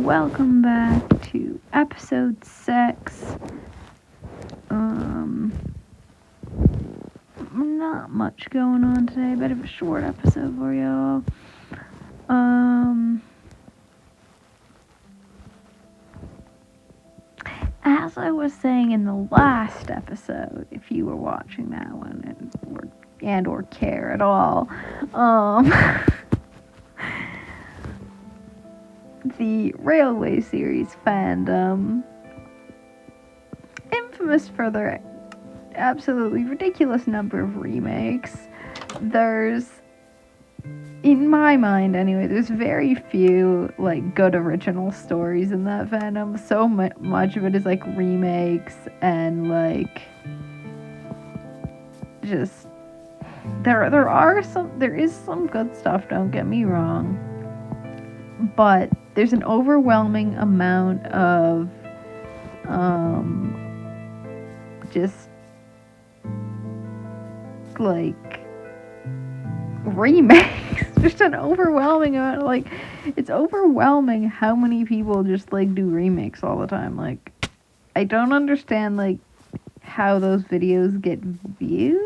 welcome back to episode 6. Not much going on today, bit of a short episode for y'all. As I was saying in the last episode, if you were watching that one or care at all, the Railway series fandom, infamous for their absolutely ridiculous number of remakes. There's, in my mind anyway, there's very few good original stories in that fandom. So much of it is remakes and just there is some good stuff, don't get me wrong, but there's an overwhelming amount of just remakes. Just an overwhelming amount. It's overwhelming how many people just do remakes all the time. I don't understand how those videos get views,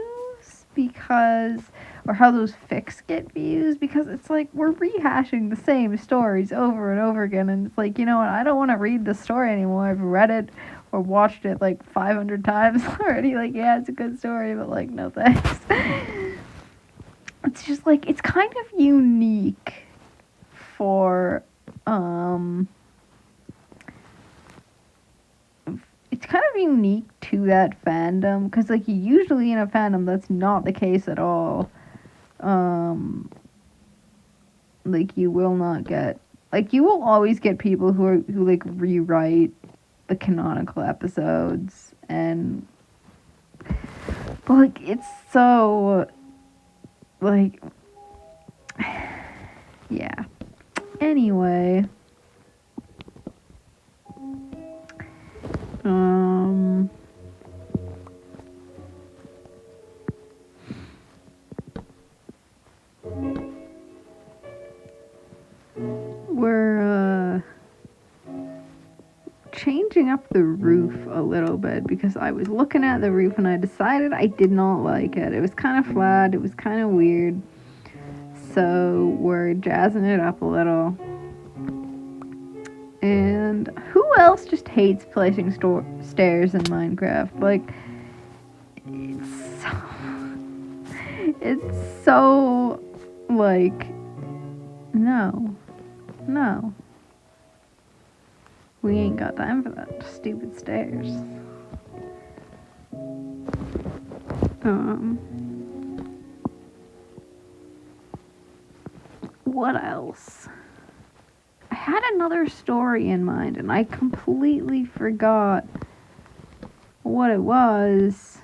or how those fics get views, because it's we're rehashing the same stories over and over again, and it's you know what, I don't want to read the story anymore. I've read it or watched it 500 times already. Yeah, it's a good story, but no thanks. It's just it's kind of unique for it's kind of unique to that fandom, because usually in a fandom that's not the case at all. You will not get, you will always get people who rewrite the canonical episodes, and but it's so yeah. Anyway, we're changing up the roof a little bit, because I was looking at the roof and I decided I did not like it. It was kind of flat, it was kind of weird. So we're jazzing it up a little. And who else just hates placing stairs in Minecraft? It's so no. We ain't got time for that stupid stairs. What else? I had another story in mind and I completely forgot what it was.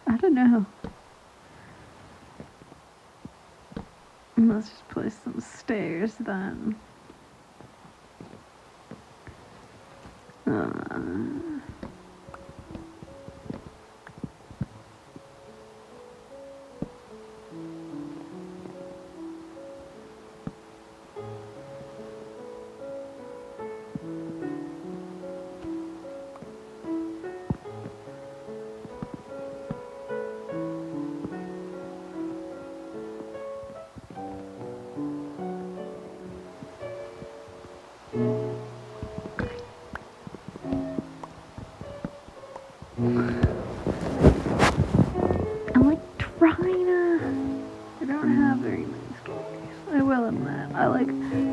I don't know. Let's just place some stairs then.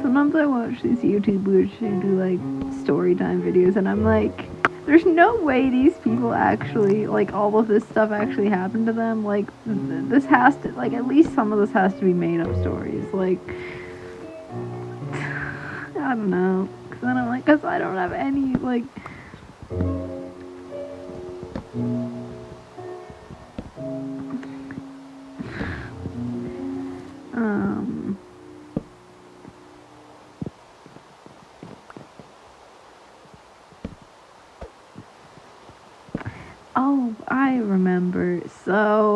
Sometimes I watch these YouTubers who do story time videos, and I'm there's no way these people actually all of this stuff actually happened to them. This has to at least some of this has to be made up stories. I don't know, because I don't have any Oh, I remember. So,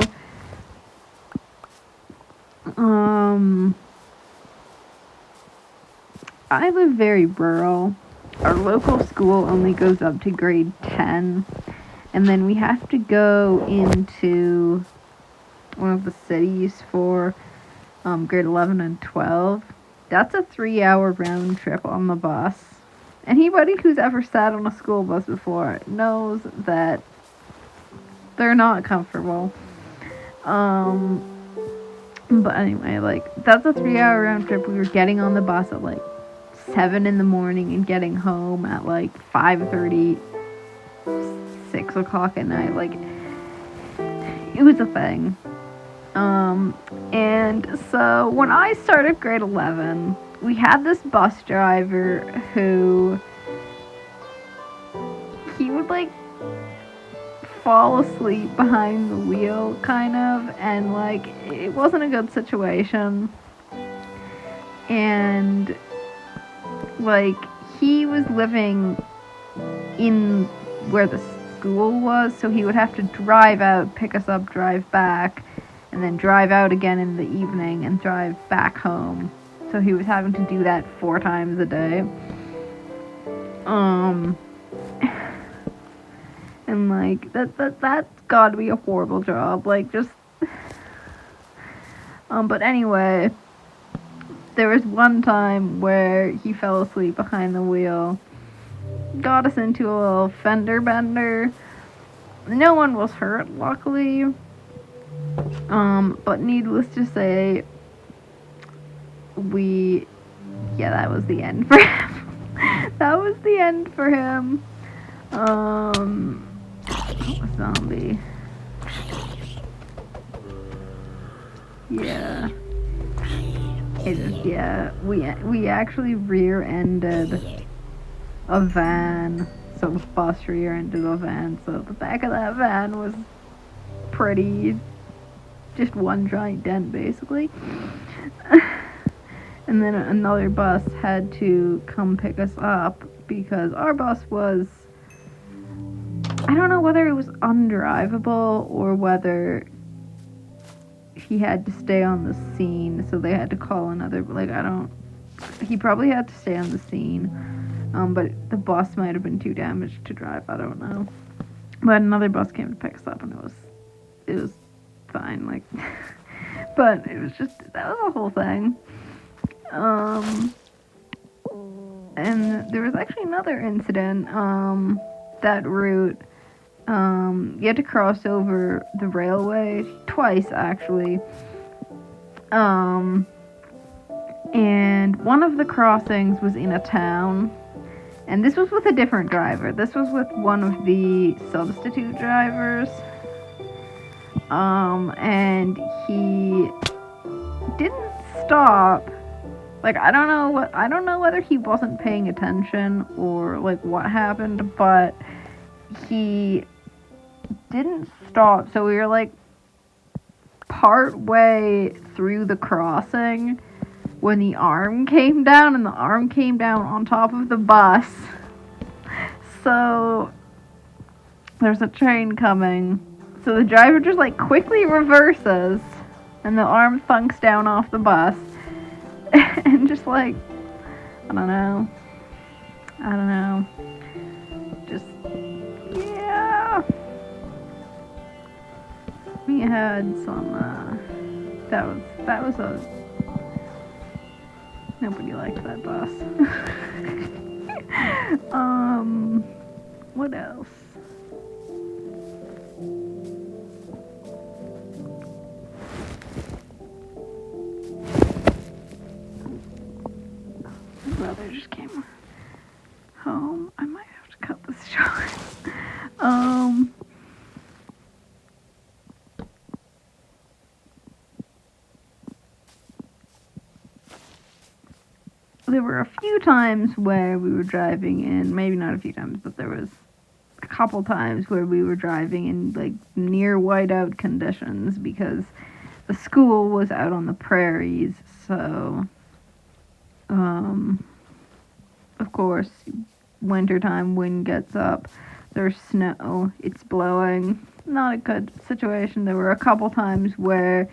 I live very rural. Our local school only goes up to grade 10, and then we have to go into one of the cities for grade 11 and 12. That's a 3-hour round trip on the bus. Anybody who's ever sat on a school bus before knows that they're not comfortable. But anyway, like, that's a 3-hour round trip. We were getting on the bus at like 7 in the morning and getting home at like 5:30, 6 o'clock at night. Like, it was a thing. And so when I started grade 11, we had this bus driver who, he would like fall asleep behind the wheel, kind of, and like, it wasn't a good situation. And like, he was living in where the school was, so he would have to drive out, pick us up, drive back, and then drive out again in the evening and drive back home. So he was having to do that 4 times a day. And like, that's gotta be a horrible job. Like, just but anyway, there was one time where he fell asleep behind the wheel, got us into a little fender bender. No one was hurt, luckily. But needless to say, that was the end for him. That was the end for him. Zombie. Yeah. We actually rear-ended a van. So the bus rear-ended a van. So the back of that van was pretty, just one giant dent, basically. And then another bus had to come pick us up because our bus was, I don't know whether it was undrivable or whether he had to stay on the scene, so they had to call another, like, he probably had to stay on the scene, but the bus might have been too damaged to drive, I don't know. But another bus came to pick us up, and it was fine, like, but it was just, that was a whole thing. And there was actually another incident, that route. You had to cross over the railway twice, actually. And one of the crossings was in a town. And this was with a different driver. This was with one of the substitute drivers. And he didn't stop. Like, I don't know whether he wasn't paying attention or like what happened, but he didn't stop. So we were like part way through the crossing when the arm came down, and the arm came down on top of the bus. So there's a train coming. So the driver just like quickly reverses, and the arm thunks down off the bus. And just like, I don't know. Just, yeah. We had some, that was nobody liked that bus. What else? My brother just came home. I might have to cut this short. There were a few times where we were driving in, maybe not a few times, but there was a couple times where we were driving in like near whiteout conditions because the school was out on the prairies, so of course, wintertime, wind gets up, there's snow, it's blowing, not a good situation. There were a couple times where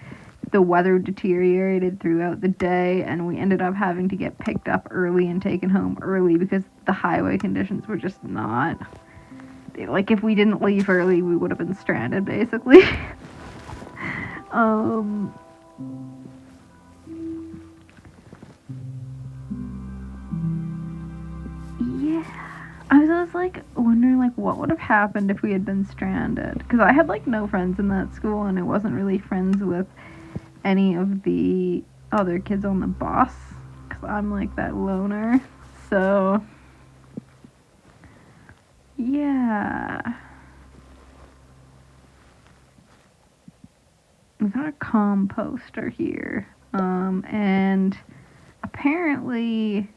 the weather deteriorated throughout the day, and we ended up having to get picked up early and taken home early because the highway conditions were just not. Like, if we didn't leave early, we would have been stranded, basically. Yeah. I was like wondering like what would have happened if we had been stranded, because I had like no friends in that school and I wasn't really friends with any of the other kids on the bus because I'm like that loner. So yeah, we got a composter here, and apparently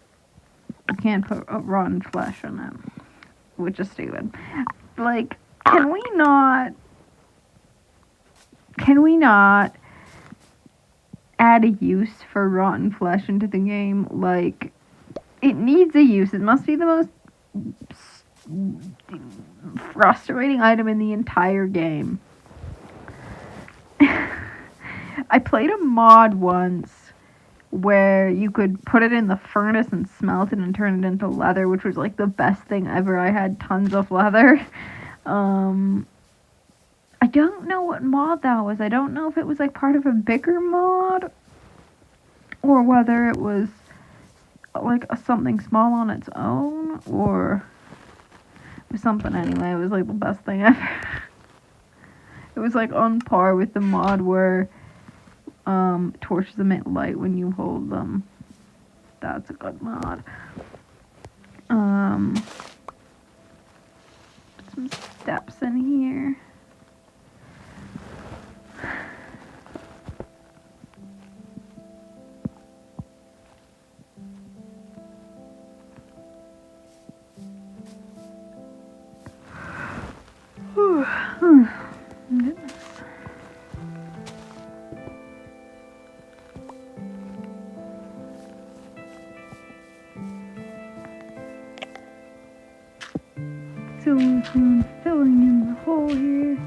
you can't put rotten flesh in it, which is stupid. Like, can we not add a use for rotten flesh into the game? Like, it needs a use. It must be the most frustrating item in the entire game. I played a mod once where you could put it in the furnace and smelt it and turn it into leather, which was like the best thing ever. I had tons of leather. I don't know what mod that was. I don't know if it was like part of a bigger mod or whether it was like something small on its own or something. Anyway, it was like the best thing ever. It was like on par with the mod where torches emit light when you hold them. That's a good mod. Some steps in here. Goodness. Silicone filling in the hole here.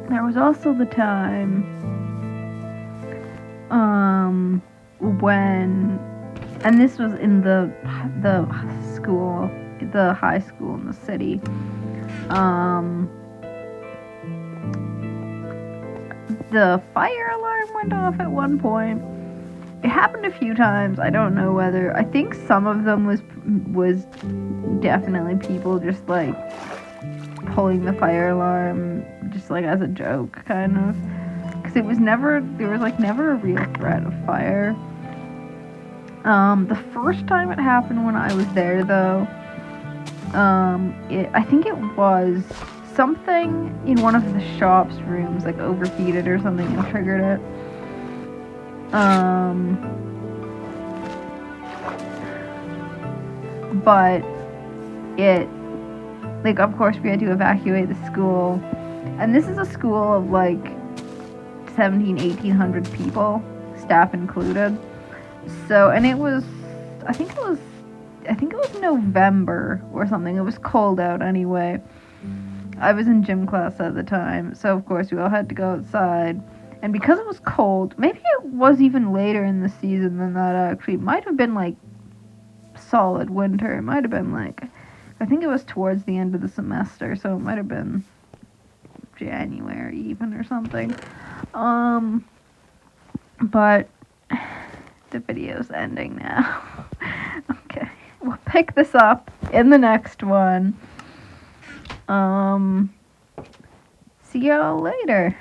There was also the time when, and this was in the school, the high school in the city. The fire alarm went off at one point. It happened a few times. I don't know whether, I think some of them was definitely people just like pulling the fire alarm just like as a joke, kind of, because there was never a real threat of fire. The first time it happened when I was there, though, I think it was something in one of the shop's rooms like overheated or something and triggered it. But it, like, of course we had to evacuate the school, and this is a school of like 1800 people, staff included. So, and it was, I think it was November or something. It was cold out anyway. I was in gym class at the time, so of course we all had to go outside. And because it was cold, maybe it was even later in the season than that actually. It might have been like solid winter. It might have been like, I think it was towards the end of the semester, so it might have been January even or something. But the video's ending now. Okay, we'll pick this up in the next one. See y'all later.